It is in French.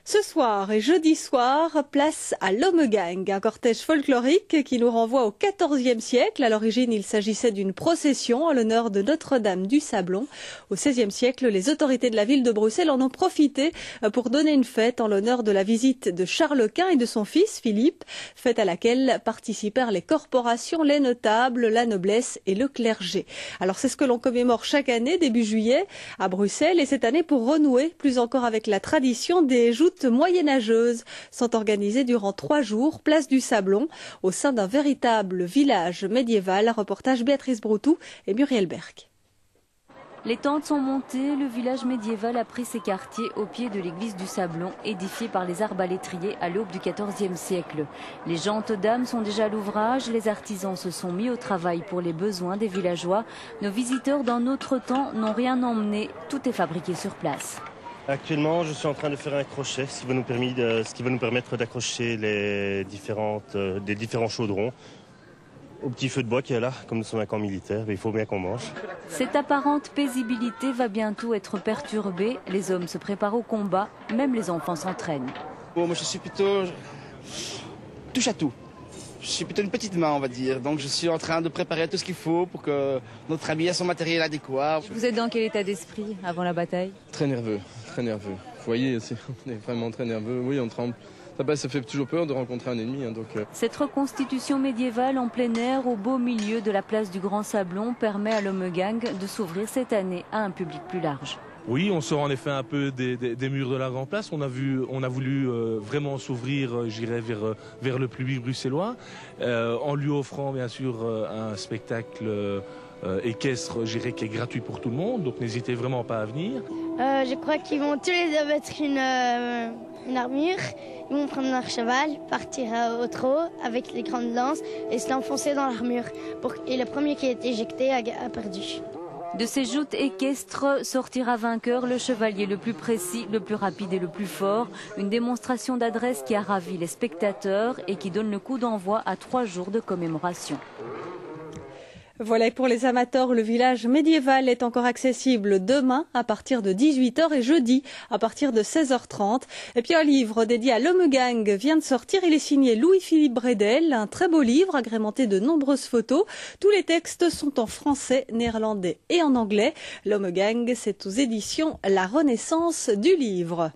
Ce soir et jeudi soir, place à l'Homegang, un cortège folklorique qui nous renvoie au XIVe siècle. À l'origine, il s'agissait d'une procession en l'honneur de Notre-Dame du Sablon. Au XVIe siècle, les autorités de la ville de Bruxelles en ont profité pour donner une fête en l'honneur de la visite de Charles Quint et de son fils Philippe, fête à laquelle participèrent les corporations, les notables, la noblesse et le clergé. Alors c'est ce que l'on commémore chaque année, début juillet, à Bruxelles, et cette année pour renouer plus encore avec la tradition des joutes moyenâgeuses sont organisées durant 3 jours, place du Sablon, au sein d'un véritable village médiéval. Reportage Béatrice Broutou et Muriel Berck. Les tentes sont montées, le village médiéval a pris ses quartiers au pied de l'église du Sablon, édifiée par les arbalétriers à l'aube du XIVe siècle. Les gentes dames sont déjà à l'ouvrage, les artisans se sont mis au travail pour les besoins des villageois. Nos visiteurs d'un autre temps n'ont rien emmené, tout est fabriqué sur place. Actuellement, je suis en train de faire un crochet, ce qui va nous permettre d'accrocher des différents chaudrons au petit feu de bois qui est là. Comme nous sommes un camp militaire, il faut bien qu'on mange. Cette apparente paisibilité va bientôt être perturbée. Les hommes se préparent au combat, même les enfants s'entraînent. Bon, moi je suis plutôt touche à tout. Je suis plutôt une petite main, on va dire. Donc je suis en train de préparer tout ce qu'il faut pour que notre ami ait son matériel adéquat. Vous êtes dans quel état d'esprit avant la bataille? Très nerveux, très nerveux. Vous voyez, on est vraiment très nerveux. Oui, on tremble. Ça fait toujours peur de rencontrer un ennemi. Cette reconstitution médiévale en plein air, au beau milieu de la place du Grand Sablon, permet à l'Homegang de s'ouvrir cette année à un public plus large. Oui, on sort en effet un peu des murs de la Grande Place. On a voulu vraiment s'ouvrir, j'irais, vers le public bruxellois, en lui offrant bien sûr un spectacle équestre, j'irais, qui est gratuit pour tout le monde. Donc n'hésitez vraiment pas à venir. Je crois qu'ils vont tous les deux mettre une armure. Ils vont prendre leur cheval, partir au trot avec les grandes lances et se l'enfoncer dans l'armure. Et le premier qui est éjecté a perdu. De ces joutes équestres sortira vainqueur le chevalier le plus précis, le plus rapide et le plus fort. Une démonstration d'adresse qui a ravi les spectateurs et qui donne le coup d'envoi à 3 jours de commémoration. Voilà, et pour les amateurs, le village médiéval est encore accessible demain à partir de 18h et jeudi à partir de 16h30. Et puis un livre dédié à l'Homegang vient de sortir. Il est signé Louis-Philippe Bredel, un très beau livre agrémenté de nombreuses photos. Tous les textes sont en français, néerlandais et en anglais. L'Homegang, c'est aux éditions La Renaissance du livre.